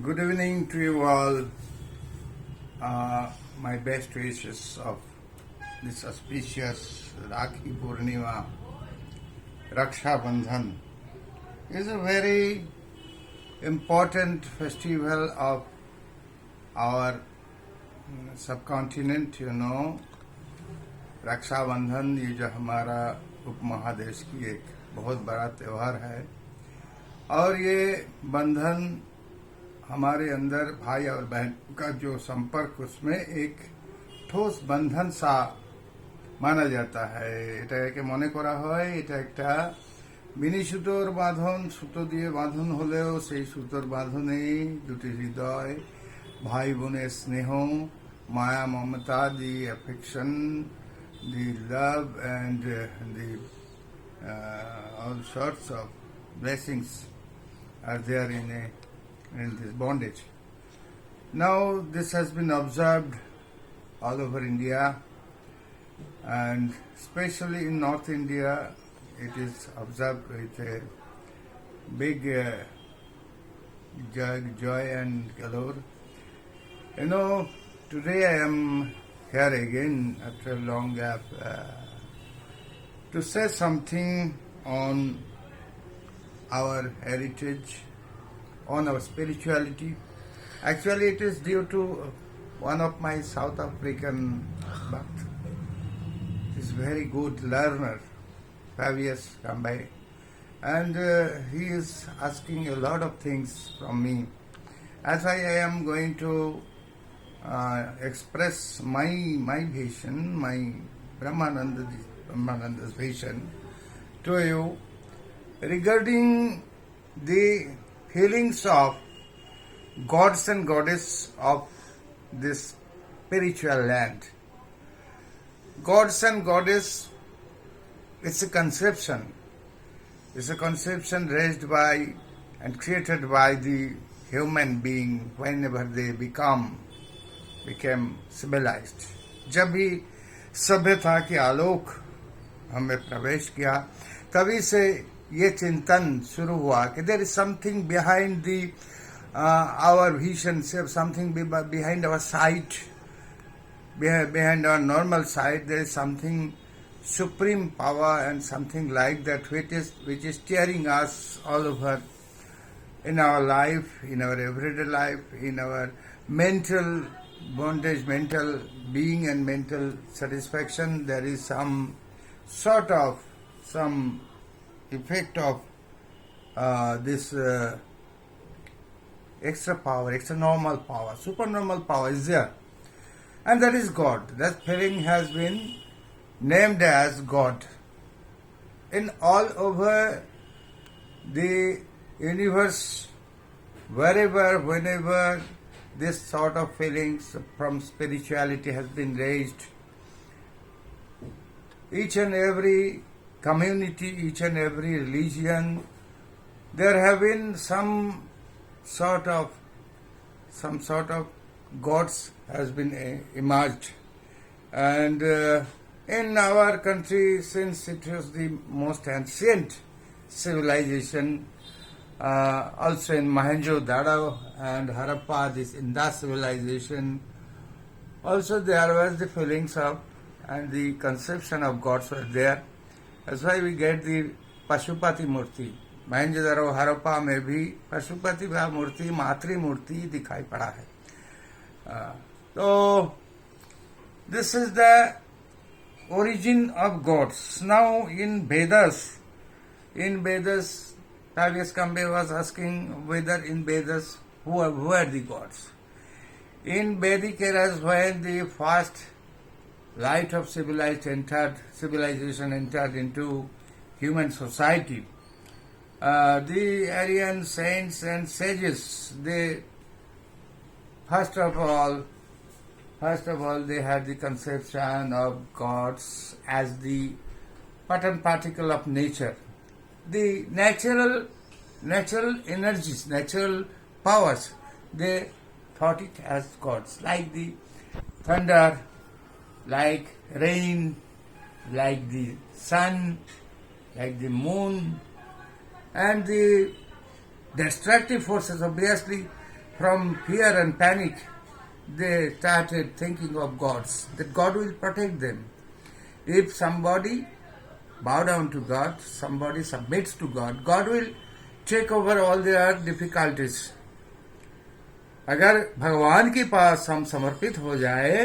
Good evening to you all. My best wishes of this auspicious Rakhi Purnima. Raksha Bandhan is a very important festival of our subcontinent. रक्षा बंधन ये जो हमारा उपमहादेश की एक बहुत बड़ा त्यौहार है और ये बंधन हमारे अंदर भाई और बहन का जो संपर्क उसमें एक ठोस बंधन सा মানা যাতা হয়। এটাকে মনে করা হয় এটা একটা মিনি সুতোর বাঁধন, সুতো দিয়ে বাঁধন হলেও সেই সুতোর বাঁধনেই দুটি হৃদয়, ভাই বোনের স্নেহ, মায়া মমতা, দি affection, the love and the all sorts of blessings are there in this bondage. Now this has been observed all over India, and especially in North India it is observed with a big joy and galore. Today I am here again after a long gap to say something on our heritage, on our spirituality. Actually, it is due to one of my South African Bhakt. He's a very good learner, Fabius Kambai, and he is asking a lot of things from me. As I am going to express my vision, my Brahmananda's vision to you regarding the feelings of gods and goddess of this spiritual land. Gods and goddess, it's a conception. It's a conception raised by and created by the human being whenever they became civilized. जब भी सभ्यता के आलोक हमें प्रवेश किया तभी से ये चिंतन शुरू हुआ कि there is something behind the our vision, something behind our sight, behind our normal sight. There is something supreme power and something like that which is steering us all over in our life, in our everyday life, in our mental bondage, mental being and mental satisfaction. There is some sort of some effect of this extra power, extra normal power, supernormal power is there, and that is God. That feeling has been named as God. In all over the universe, wherever, whenever this sort of feelings from spirituality has been raised, each and every community, each and every religion, there have been some sort of gods has been emerged, and in our country, since it was the most ancient civilization, also in Mohenjo-daro and Harappa, this Indus civilization, also there was the feelings of and the conception of gods were there. That's why we get the Pashupati Murti. Mohenjo-daro, Harappa में भी पशुपति का मूर्ति, मातृ मूर्ति दिखाई पड़ा है. So this is the origin of gods. Now in Vedas, Fabius Kambe was asking whether in Vedas who are the gods. In Vedic eras, when the first light of civilization entered into human society, the Aryan saints and sages, they first of all they had the conception of gods as the part and particle of nature, the natural energies, natural powers. They thought it as gods, like the thunder, like rain, like the sun, like the moon, and the destructive forces. Obviously, from fear and panic, they started thinking of gods, that God will protect them. If somebody bow down to God, somebody submits to God, God will take over all their difficulties. अगर भगवान के पास हम समर्पित हो जाए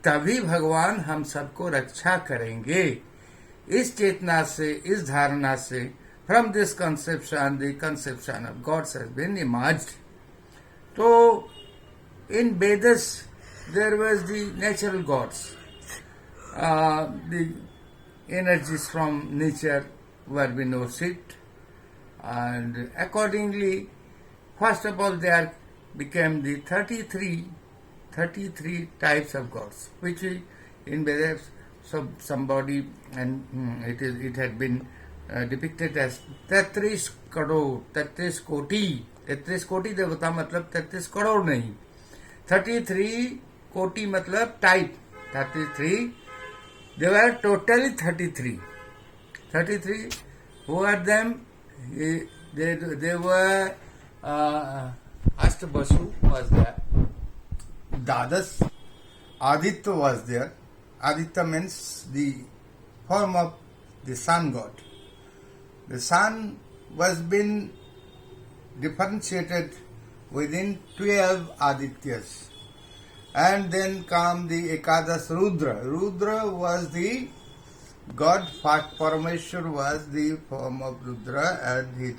तभी भगवान हम सबको रक्षा करेंगे. इस चेतना से, इस धारणा से, from this conception, the conception of gods has been emerged. So, in Vedas, there was the natural gods. The energies from nature were being worshipped, and accordingly, first of all, there became the 33 types of gods, which in Vedas, so somebody, and it had been depicted as 33 crore, 33 कोटि. 33 कोटि देवता मतलब 33 करोड़ नहीं. 33 कोटि मतलब type. 33. They were totally 33. 33. Who are them? They were Ashtabasu was there. Dadas. Aditya was there. Aditya means the form of the sun god. The sun was been differentiated within 12 Adityas. And then come the Ekadas Rudra. Rudra was the god, Parameshwar was the form of Rudra, and it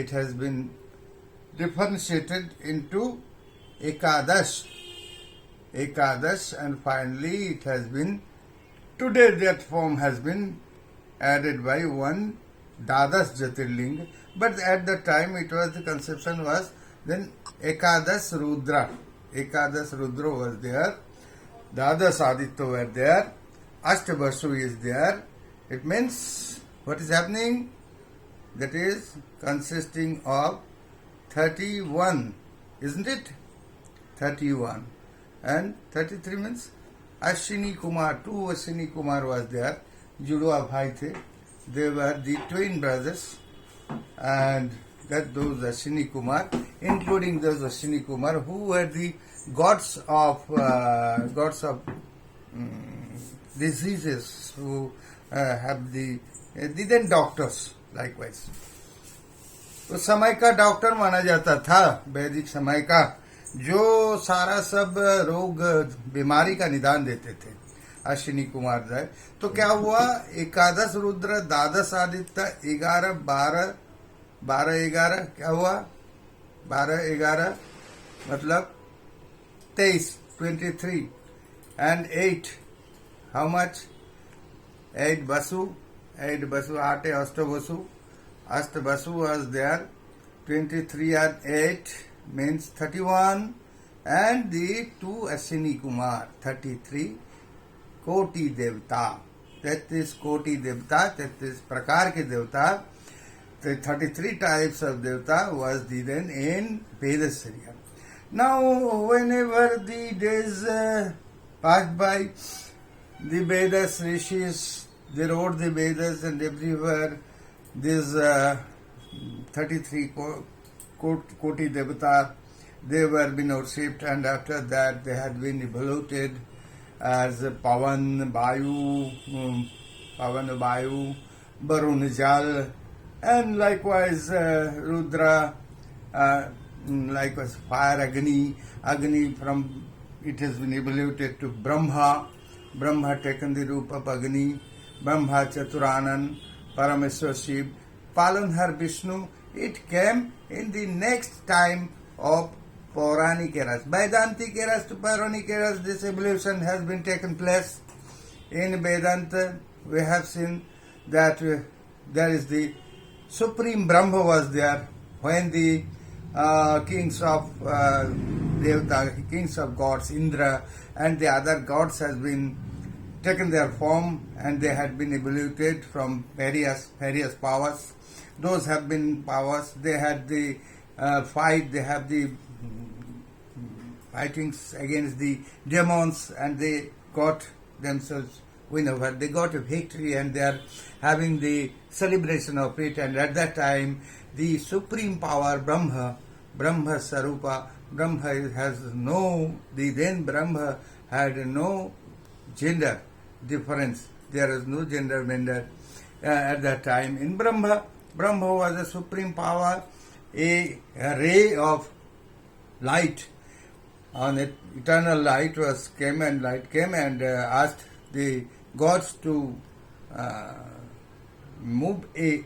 has been differentiated into Ekadash, and finally it has been, today that form has been added by one Dadas Jyotirlinga, but at the time it was, the conception was then Ekadas Rudra. Ekadas Rudra was there, Dadas Aditya were there, Ashtabasu is there. It means what is happening? That is consisting of 31, isn't it? 31. And 33 means Ashwini Kumar, 2 Ashwini Kumar was there, Judua Bhai the. They were the twin brothers, and that those Ashwini Kumar, including those Ashwini Kumar who were the gods of diseases, who have the then doctors likewise. तो समय का doctor माना जाता था, वैदिक समय का, जो सारा सब रोग बीमारी का निदान देते थे. अश्विनी कुमार जाए तो क्या हुआ, एकादश रुद्र, द्वादश आदित्य, 11, 12, 11 क्या हुआ, 12, 11 मतलब 23, 23, and 8, how much? 8 Basu, 8 Ashtabasu. Ashtabasu was there. 23 and 8 means 31, and the 2 Ashwini Kumar, 33 Koti Devta. 33 Koti Devta, 33 Prakar ke Devta. The 33 types of Devta was the then in Vedasriya. Now, whenever the days passed by, the Vedas Rishis, they wrote the Vedas, and everywhere these 33 Koti Devata, they were being worshipped, and after that they had been evoluted as Pavan, Vayu, Varun Jal, and likewise Rudra, likewise fire, Agni from it has been evoluted to Brahma taken the roop of Agni, Brahma Chaturanan, Parameshwar Shiv, Palanhar Vishnu. It came in the next time of Pauranic eras. Vedantic eras to Pauranic eras, this evolution has been taken place. In Vedanta, we have seen that there is the Supreme Brahma was there when the kings of Devata, kings of gods, Indra and the other gods has been taken their form, and they had been evoluted from various powers. Those have been powers. They had the fight. They have the fightings against the demons, and they got themselves win over. They got a victory, and they are having the celebration of it. And at that time, the supreme power Brahma Brahma Sarupa. Has no, then Brahma had no gender difference. There is no gender bender at that time. In Brahma was a supreme power, a ray of light. On it, eternal light came and asked the gods to move a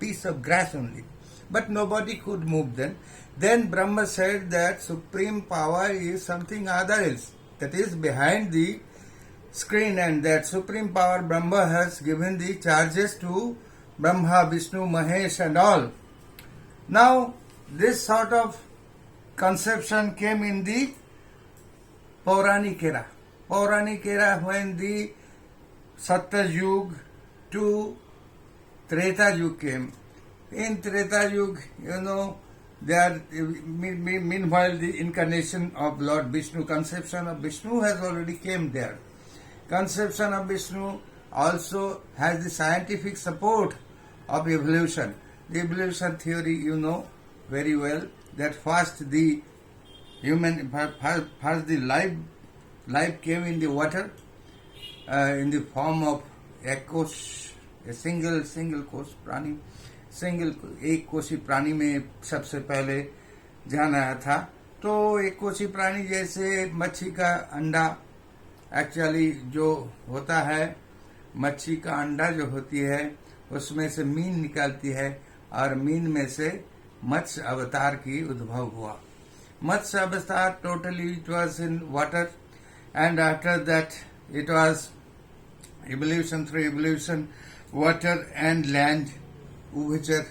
piece of grass only. But nobody could move then. Then Brahma said that supreme power is something other else, that is behind the screen, and that supreme power Brahma has given the charges to Brahma, Vishnu, Mahesh and all. Now this sort of conception came in the Pauranic era. Pauranic era, when the Satyayug to Treta Yug came. In Treta Yug, meanwhile the incarnation of Lord Vishnu, conception of Vishnu has already came there. Conception of Vishnu also has the scientific support of evolution. The evolution theory, you know very well, that first the life came in the water, in the form of a single कोश प्राणी, एक कोशी प्राणी में सबसे पहले जान आया था. तो एक कोशी प्राणी जैसे मच्छी का अंडा, एक्चुअली जो होता है, मच्छी का अंडा जो होती है उसमें से मीन निकलती है और मीन में से मत्स्य अवतार की उद्भव हुआ. मत्स्य अवतार totally it was in water, and after that it was evolution through evolution, water and land, which are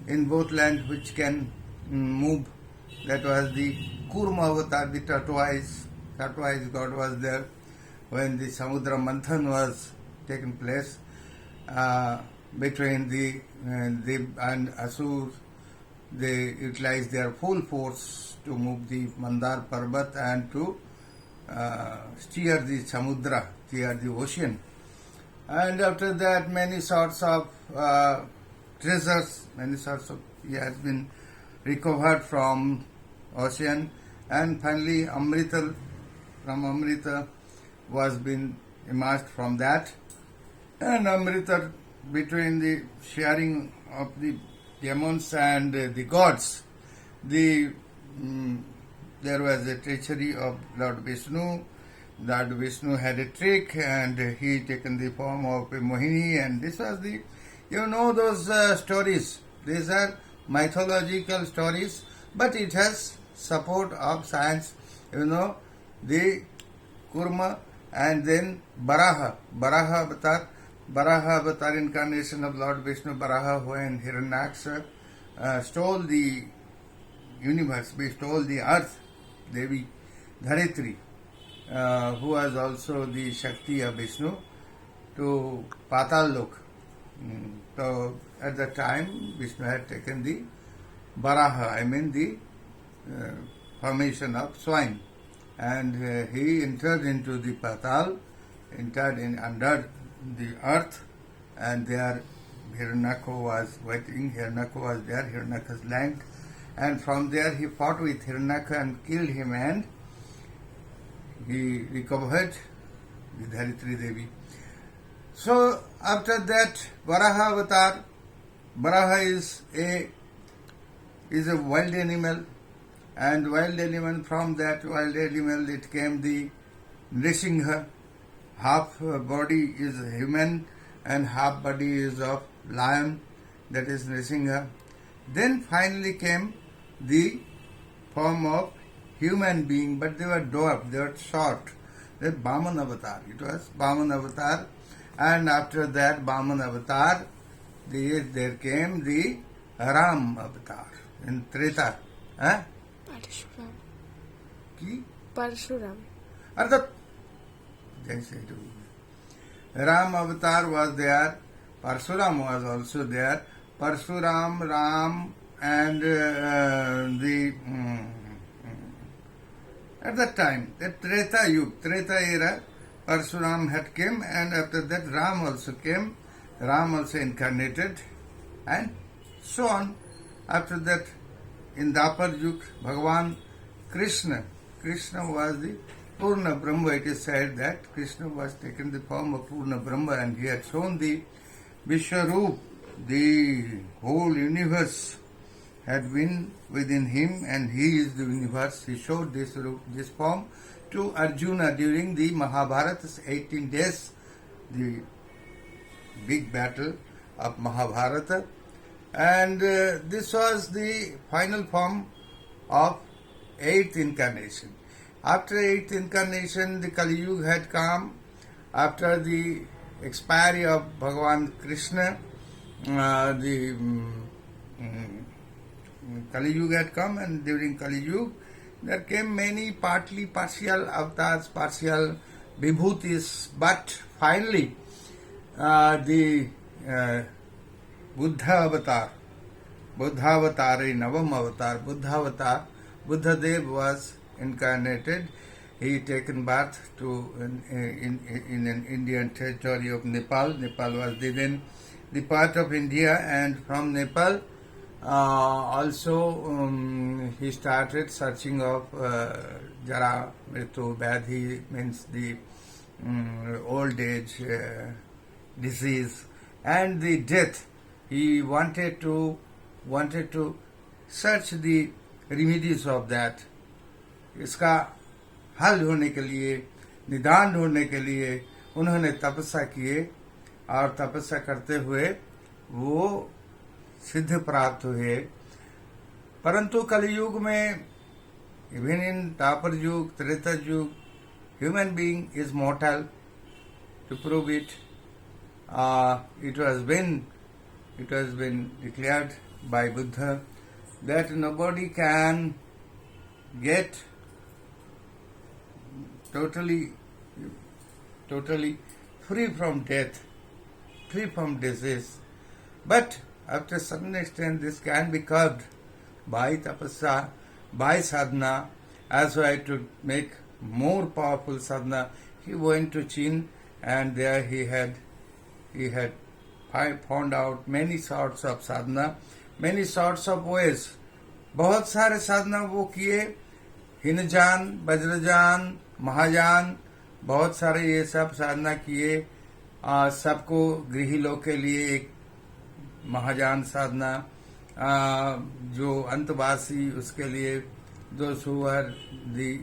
in both land, which can move. That was the Kurma avatar, the tortoise god was there when the Samudra Manthan was taken place between the Dev and Asur. They utilized their full force to move the Mandar Parbat and to steer the Samudra, steer the ocean. And after that, many sorts of treasures, has been recovered from ocean, and finally Amrita was been emerged from that. And Amrita, between the sharing of the demons and the gods, there was a treachery of Lord Vishnu. Lord Vishnu had a trick, and he taken the form of a Mohini, and this was the, those stories. These are mythological stories, but it has support of science. The Kurma, and then Baraha avatar incarnation of Lord Vishnu. Baraha, when Hiranyaksha stole the universe, stole the earth, Devi Dharitri, who was also the Shakti of Vishnu, to Patal Lok. So at that time, Vishnu had taken the Baraha, the formation of swine, and he entered into the Patal, under the earth, and there Hiranyaka was waiting. Hiranyaka was there, Hiranyaka's land. And from there he fought with Hiranyaka and killed him, and he recovered the Dharitri Devi. So after that, Varaha avatar. Varaha is a wild animal, and from that wild animal it came the Nrisingha. Half body is human and half body is of lion, that is Nrisingha. Then finally came the form of human being, but they were dwarf, they were short. That Vaman avatar. It was Vaman avatar, and after that Vaman avatar, there came the Ram avatar in Treta. Parshuram. Ki? Parshuram. Arthat. Ram avatar was there. Parshuram was also there. Parshuram, Ram, and at that time, the Treta era, Parshuram had came, and after that Ram also came. Ram also incarnated, and So on. After that, in Dapar Yug, Bhagavan Krishna was the Purna Brahma. It is said that Krishna was taken the form of Purna Brahma and he had shown the Vishwaroop, the whole universe had been within him and he is the universe. He showed this form to Arjuna during the Mahabharata's 18 days, the big battle of Mahabharata. And this was the final form of 8th incarnation. After 8th incarnation, the Kali Yuga had come. After the expiry of Bhagavan Krishna, the Kali Yuga had come, and during Kali Yuga, there came many partly partial avatars, partial vibhutis, but finally the Buddha avatar, Navam avatar, Buddha avatar, Buddhadev was incarnated. He taken birth in an Indian territory of Nepal. Nepal was then the part of India, and from Nepal also he started searching of Jara, Mritu, Vyadhi, means the old age, disease, and the death. He wanted to search the remedies of that. इसका हल ढूंढने के लिए, निदान ढूंढने के लिए उन्होंने तपस्या किए और तपस्या करते हुए वो सिद्ध प्राप्त हुए. परंतु कलयुग में, इवन इन द्वापर युग, त्रेता युग, human being is mortal. To prove it, it has been declared by Buddha that nobody can get totally free from death, free from disease. But after a certain extent, this can be curbed by tapasya, by sadhana. As well, to make more powerful sadhana, he went to Chin, and there he had found out many sorts of sadhana, many sorts of ways. बहुत सारे साधना वो किए, हिनजान, वज्रजान, महाजान, बहुत सारे ये सब साधना किए. सबको गृही लोग के लिए एक महाजान साधना, जो अंतवासी उसके लिए, those who are the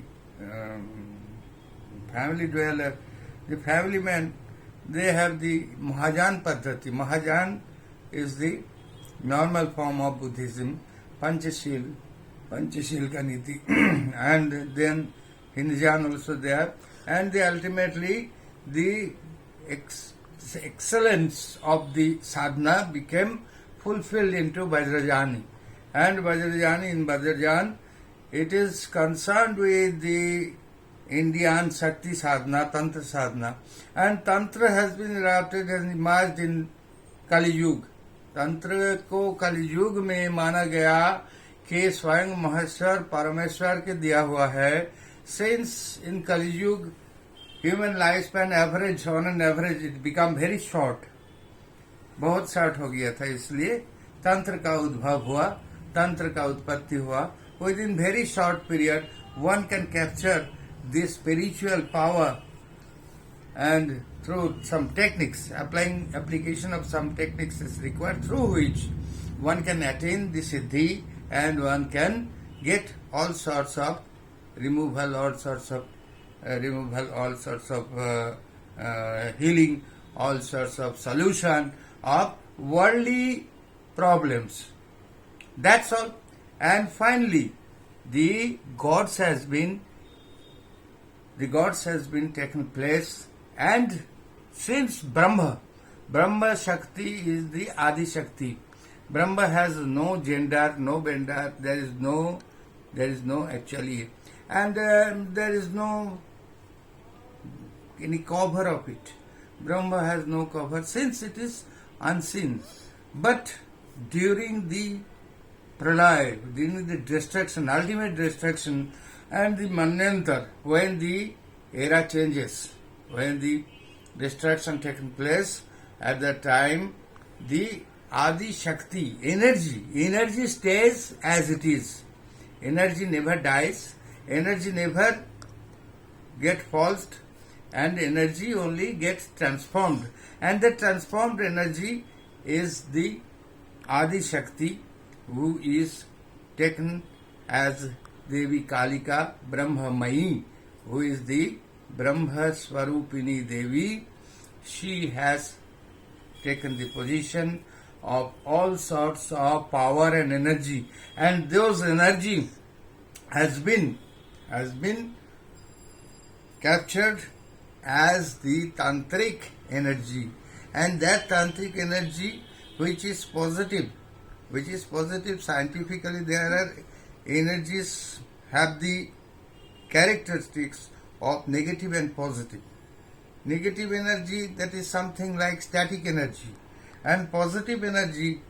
family dweller, the family man, they have the Mahajan Paddhati. Mahajan is the normal form of Buddhism, Panchashil ka niti, and then Hindujan also there, and ultimately the excellence of the sadhana became fulfilled into Vajrayani. And Vajrayani, in Vajrayan, it is concerned with the Indian Shakti sadhana, Tantra sadhana, and Tantra has been adopted and emerged in Kali Yuga. तंत्र को कलयुग में माना गया कि स्वयं महेश्वर परमेश्वर के दिया हुआ है. Since in कलयुग human lifespan average, on an average it become very short, बहुत शॉर्ट हो गया था, इसलिए तंत्र का उद्भव हुआ, तंत्र का उत्पत्ति हुआ. Within very short period one can capture this spiritual power, and through some techniques, application of some techniques is required, through which one can attain the siddhi and one can get all sorts of removal, all sorts of healing, all sorts of solution of worldly problems. That's all. And finally, the gods has been taken place, and since Brahma Shakti is the Adi Shakti. Brahma has no gender, no bender, there is no actually, and there is no any cover of it. Brahma has no cover since it is unseen. But during the pralaya, during the destruction, ultimate destruction, and the Manyantar, when the era changes, when the destruction taken place, at that time the Adi Shakti, energy stays as it is. Energy never dies, energy never get falsed, and energy only gets transformed. And the transformed energy is the Adi Shakti, who is taken as Devi Kalika Brahmamayi, who is the Brahma Swarupini Devi. She has taken the position of all sorts of power and energy, and those energy has been captured as the tantric energy, and that tantric energy which is positive scientifically. There are energies have the characteristics of negative and positive. Negative energy, that is something like static energy, and positive energy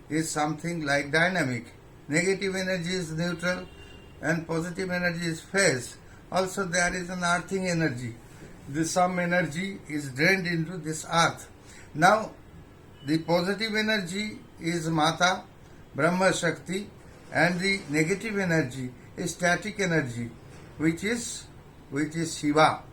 is something like dynamic. Negative energy is neutral and positive energy is phase. Also there is an earthing energy. Some energy is drained into this earth. Now the positive energy is Mata, Brahma Shakti, and the negative energy is static energy, which is Shiva.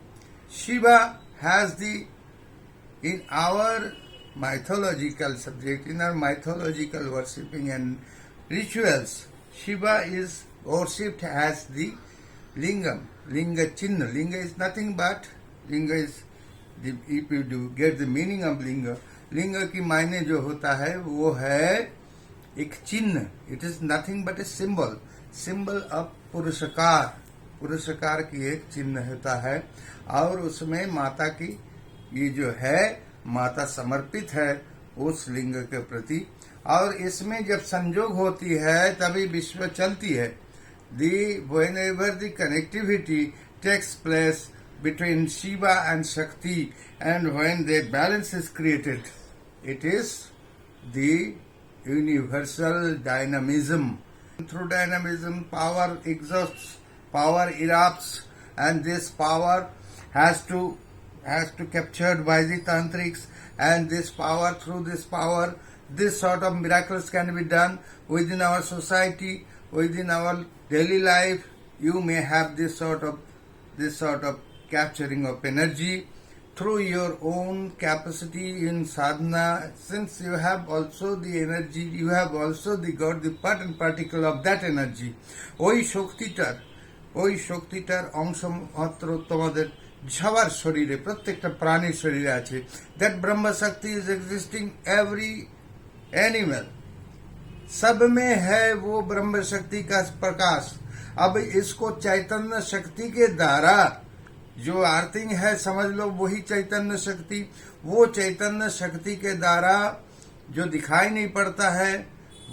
Shiva has in our mythological subject, in our mythological worshipping and rituals, Shiva is worshipped as the Lingam, Linga Chinna. Linga is nothing but, Linga is, if you do get the meaning of Linga, Linga की मायने जो होता है वो है एक चिन्ह. It is nothing but a symbol of पुरुषकार की एक चिन्ह होता है, और उसमें माता की ये जो है माता समर्पित है उस लिंग के प्रति, और इसमें जब संजोग होती है तभी विश्व चलती है. Whenever the connectivity takes place between Shiva and Shakti, and when the balance is created, it is the universal dynamism. Through dynamism, power exhausts, power erupts, and this power has to captured by the tantrics, and this power, through this power, this sort of miracles can be done within our society, within our daily life. You may have this sort of capturing of energy through your own capacity in sadhana. Since you have also the energy, you have also got the part and particle of that energy. ওই শক্তিটার অংশ মাত্র তোমাদের সবার শরীরে, প্রত্যেকটা প্রাণীর শরীরে আছে. That Brahma Shakti is existing every animal. सब में है वो ब्रह्म शक्ति का प्रकाश. अब इसको चैतन्य शक्ति के द्वारा जो आर्थिंग है, समझ लो वही चैतन्य शक्ति. वो चैतन्य शक्ति के द्वारा जो दिखाई नहीं पड़ता है,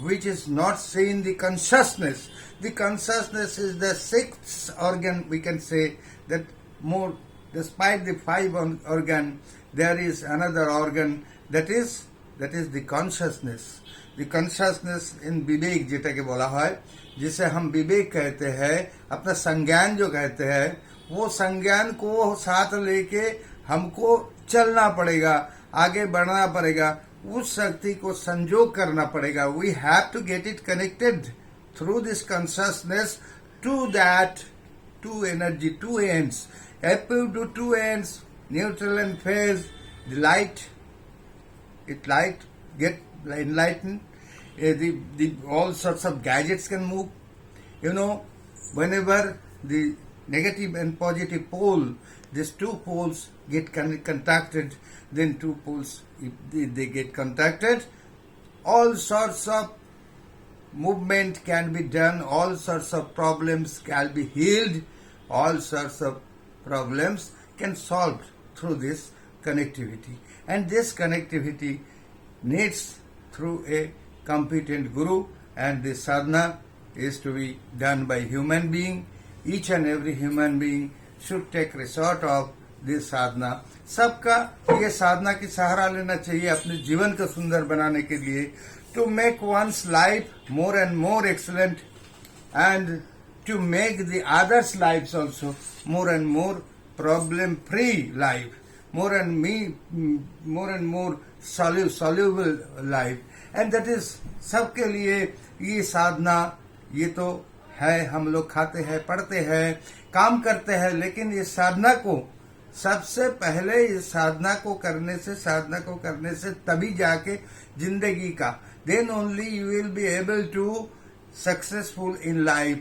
which is not seen, the consciousness. The consciousness is the sixth organ, we can say, that more, despite the five organ, there is another organ that is the consciousness. The consciousness in विवेक जेटाके बोला है, जिसे हम विवेक कहते हैं, अपना संज्ञान जो कहते हैं, वो संज्ञान को साथ लेके हमको चलना पड़ेगा, आगे बढ़ना पड़ेगा, उस शक्ति को संजोग करना पड़ेगा. We have to get it connected through this consciousness to that two energy, two ends. If you do two ends, neutral and phase, the light get enlightened. The all sorts of gadgets can move. Whenever the negative and positive pole, these two poles get contacted, then two poles, if they get contacted, all sorts of movement can be done, all sorts of problems can be healed, all sorts of problems can solve through this connectivity. And this connectivity needs through a competent guru, and this sadhana is to be done by human being. Each and every human being should take resort of this sadhana. सबका ये साधना की सहारा लेना चाहिए अपने जीवन को सुंदर बनाने के लिए, to make one's life more and more excellent, and to make the others' lives also more and more problem-free life, more and more soluble life. And that is सबके लिए ये साधना, ये तो है, हम लोग खाते हैं, पढ़ते हैं, काम करते हैं, लेकिन ये साधना को सबसे पहले इस साधना को करने से तभी जाके जिंदगी का, then only you will be able to successful in life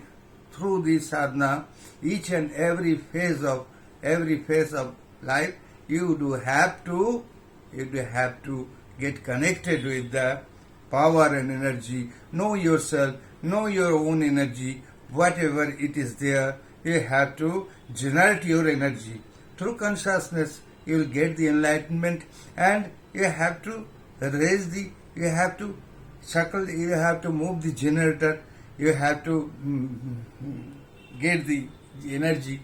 through this sadhana. Each and every phase of life, you do have to get connected with the power and energy. Know yourself, know your own energy. Whatever it is there, you have to generate your energy. Through consciousness, you will get the enlightenment, and you have to you have to move the generator, you have to get the energy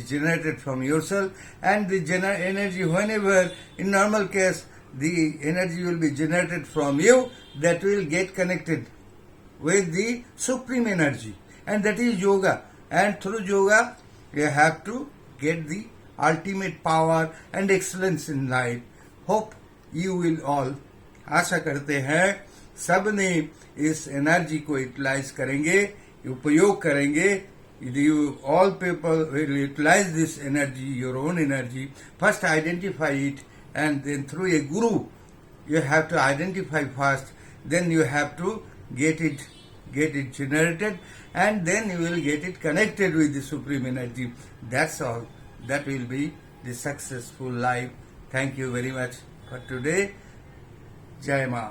generated from yourself, and the energy, whenever in normal case the energy will be generated from you, that will get connected with the supreme energy, and that is yoga. And through yoga you have to get the ultimate power and excellence in life. Hope you will all, आशा करते हैं सब ने इस energy को utilise करेंगे, उपयोग करेंगे. You all people will utilize this energy, your own energy. First identify it, and then through a guru you have to identify first, then you have to get it generated, and then you will get it connected with the supreme energy. That's all. That will be the successful life. Thank you very much for today. Jai Ma.